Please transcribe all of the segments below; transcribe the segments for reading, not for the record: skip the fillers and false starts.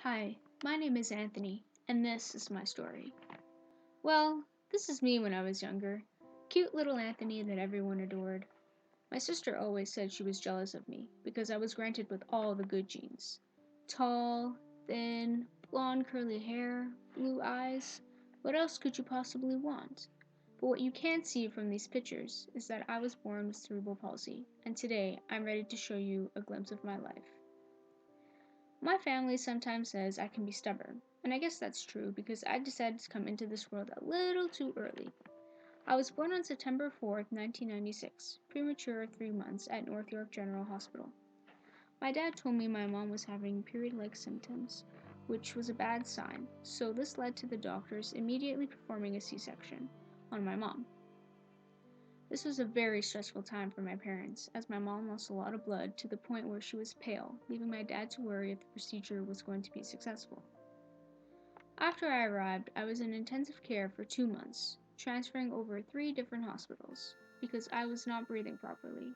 Hi, my name is Anthony, and this is my story. Well, this is me when I was younger. Cute little Anthony that everyone adored. My sister always said she was jealous of me because I was granted with all the good genes. Tall, thin, blonde curly hair, blue eyes. What else could you possibly want? But what you can't see from these pictures is that I was born with cerebral palsy, and today I'm ready to show you a glimpse of my life. My family sometimes says I can be stubborn, and I guess that's true because I decided to come into this world a little too early. I was born on September 4th, 1996, premature of 3 months at North York General Hospital. My dad told me my mom was having period-like symptoms, which was a bad sign, so this led to the doctors immediately performing a C-section on my mom. This was a very stressful time for my parents, as my mom lost a lot of blood to the point where she was pale, leaving my dad to worry if the procedure was going to be successful. After I arrived, I was in intensive care for 2 months, transferring over 3 different hospitals, because I was not breathing properly.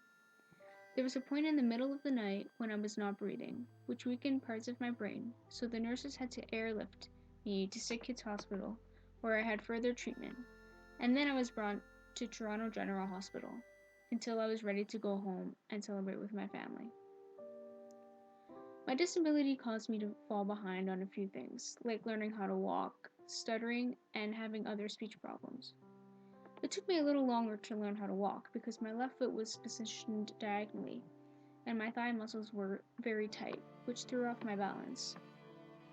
There was a point in the middle of the night when I was not breathing, which weakened parts of my brain, so the nurses had to airlift me to Sick Kids Hospital, where I had further treatment, and then I was brought to Toronto General Hospital until I was ready to go home and celebrate with my family. My disability caused me to fall behind on a few things, like learning how to walk, stuttering, and having other speech problems. It took me a little longer to learn how to walk because my left foot was positioned diagonally and my thigh muscles were very tight, which threw off my balance.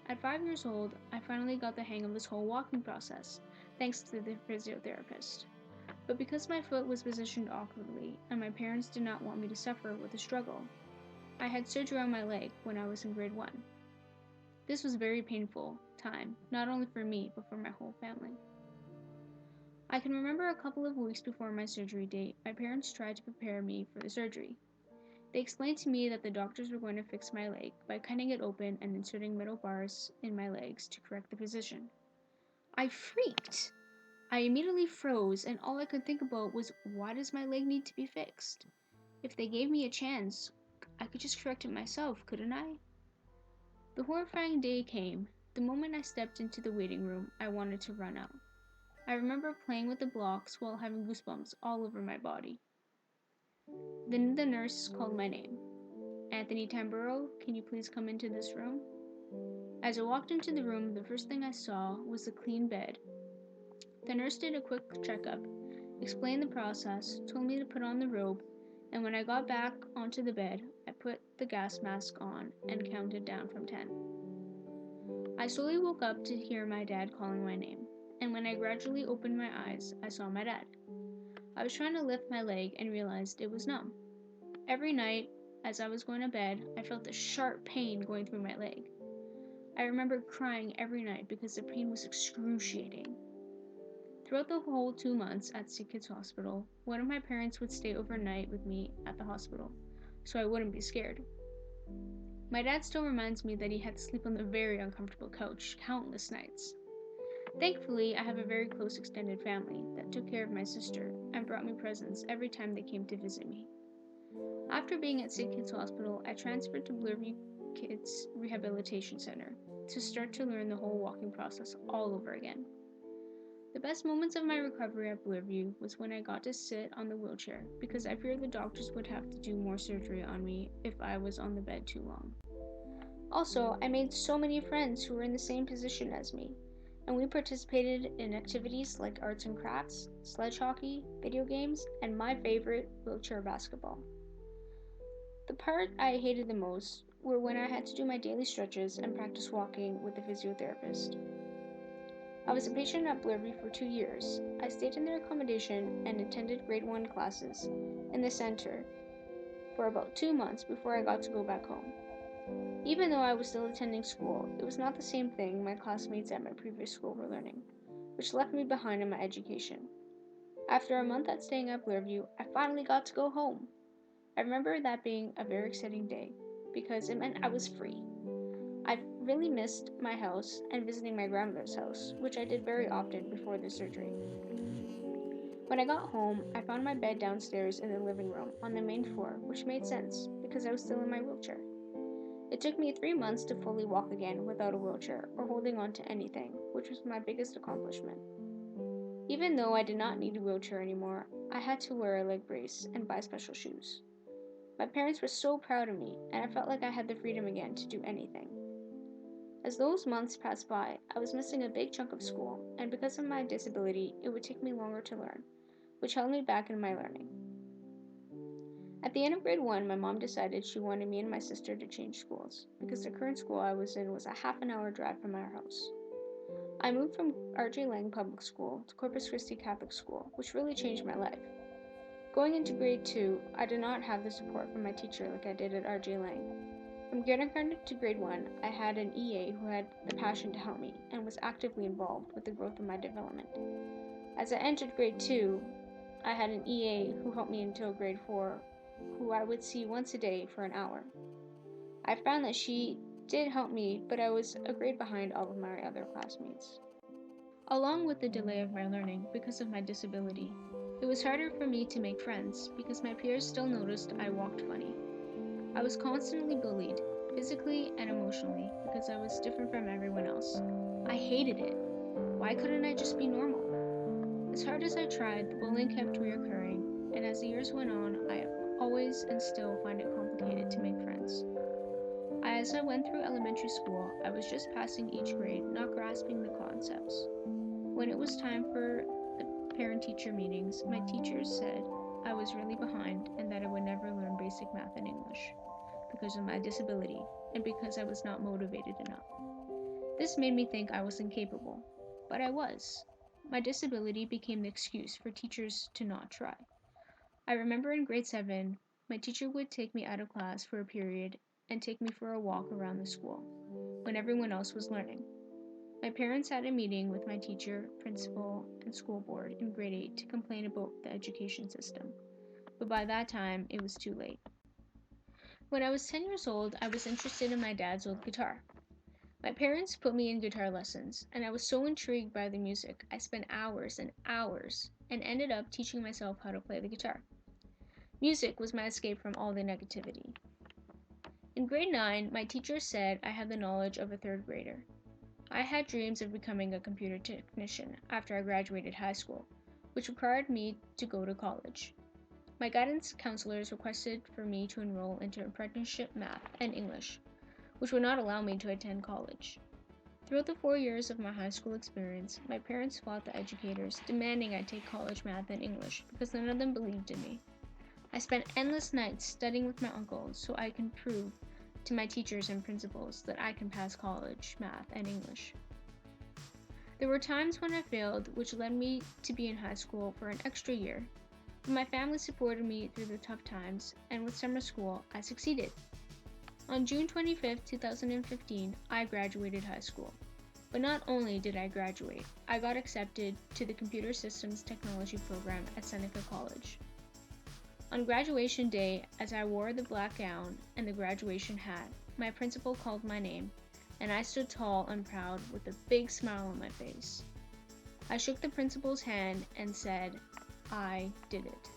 At 5 years old, I finally got the hang of this whole walking process, thanks to the physiotherapist. But because my foot was positioned awkwardly and my parents did not want me to suffer with the struggle, I had surgery on my leg when I was in grade 1. This was a very painful time, not only for me, but for my whole family. I can remember a couple of weeks before my surgery date, my parents tried to prepare me for the surgery. They explained to me that the doctors were going to fix my leg by cutting it open and inserting metal bars in my legs to correct the position. I freaked! I immediately froze, and all I could think about was, why does my leg need to be fixed? If they gave me a chance, I could just correct it myself, couldn't I? The horrifying day came. The moment I stepped into the waiting room, I wanted to run out. I remember playing with the blocks while having goosebumps all over my body. Then the nurse called my name. Anthony Tamburo, can you please come into this room? As I walked into the room, the first thing I saw was a clean bed. The nurse did a quick checkup, explained the process, told me to put on the robe, and when I got back onto the bed, I put the gas mask on and counted down from 10. I slowly woke up to hear my dad calling my name, and when I gradually opened my eyes, I saw my dad. I was trying to lift my leg and realized it was numb. Every night, as I was going to bed, I felt a sharp pain going through my leg. I remember crying every night because the pain was excruciating. Throughout the whole 2 months at Sick Kids Hospital, one of my parents would stay overnight with me at the hospital, so I wouldn't be scared. My dad still reminds me that he had to sleep on the very uncomfortable couch countless nights. Thankfully, I have a very close extended family that took care of my sister and brought me presents every time they came to visit me. After being at Sick Kids Hospital, I transferred to Bloorview Kids Rehabilitation Center to start to learn the whole walking process all over again. The best moments of my recovery at Bloorview was when I got to sit on the wheelchair because I feared the doctors would have to do more surgery on me if I was on the bed too long. Also, I made so many friends who were in the same position as me, and we participated in activities like arts and crafts, sledge hockey, video games, and my favorite, wheelchair basketball. The part I hated the most were when I had to do my daily stretches and practice walking with the physiotherapist. I was a patient at Bloorview for 2 years. I stayed in their accommodation and attended grade 1 classes in the center for about 2 months before I got to go back home. Even though I was still attending school, it was not the same thing my classmates at my previous school were learning, which left me behind in my education. After a month at staying at Bloorview, I finally got to go home. I remember that being a very exciting day because it meant I was free. I really missed my house and visiting my grandmother's house, which I did very often before the surgery. When I got home, I found my bed downstairs in the living room on the main floor, which made sense because I was still in my wheelchair. It took me 3 months to fully walk again without a wheelchair or holding on to anything, which was my biggest accomplishment. Even though I did not need a wheelchair anymore, I had to wear a leg brace and buy special shoes. My parents were so proud of me, and I felt like I had the freedom again to do anything. As those months passed by, I was missing a big chunk of school, and because of my disability, it would take me longer to learn, which held me back in my learning. At the end of grade 1, my mom decided she wanted me and my sister to change schools, because the current school I was in was a half-an-hour drive from our house. I moved from R.J. Lang Public School to Corpus Christi Catholic School, which really changed my life. Going into grade 2, I did not have the support from my teacher like I did at R.J. Lang. From kindergarten to grade 1, I had an EA who had the passion to help me and was actively involved with the growth of my development. As I entered grade 2, I had an EA who helped me until grade 4, who I would see once a day for an hour. I found that she did help me, but I was a grade behind all of my other classmates. Along with the delay of my learning because of my disability, it was harder for me to make friends because my peers still noticed I walked funny. I was constantly bullied, physically and emotionally, because I was different from everyone else. I hated it. Why couldn't I just be normal? As hard as I tried, the bullying kept reoccurring, and as the years went on, I always and still find it complicated to make friends. As I went through elementary school, I was just passing each grade, not grasping the concepts. When it was time for the parent-teacher meetings, my teachers said I was really behind and that I would never learn basic math and English because of my disability and because I was not motivated enough. This made me think I was incapable, but I was. My disability became the excuse for teachers to not try. I remember in grade 7, my teacher would take me out of class for a period and take me for a walk around the school when everyone else was learning. My parents had a meeting with my teacher, principal, and school board in grade 8 to complain about the education system, but by that time it was too late. When I was 10 years old, I was interested in my dad's old guitar. My parents put me in guitar lessons, and I was so intrigued by the music, I spent hours and hours and ended up teaching myself how to play the guitar. Music was my escape from all the negativity. In grade 9, my teacher said I had the knowledge of a 3rd grader. I had dreams of becoming a computer technician after I graduated high school, which required me to go to college. My guidance counselors requested for me to enroll into apprenticeship math and English, which would not allow me to attend college. Throughout the 4 years of my high school experience, my parents fought the educators, demanding I take college math and English because none of them believed in me. I spent endless nights studying with my uncle so I can prove to my teachers and principals that I can pass college math and English. There were times when I failed, which led me to be in high school for an extra year. But my family supported me through the tough times, and with summer school, I succeeded. On June 25, 2015, I graduated high school. But not only did I graduate, I got accepted to the Computer Systems Technology program at Seneca College. On graduation day, as I wore the black gown and the graduation hat, my principal called my name, and I stood tall and proud with a big smile on my face. I shook the principal's hand and said, "I did it."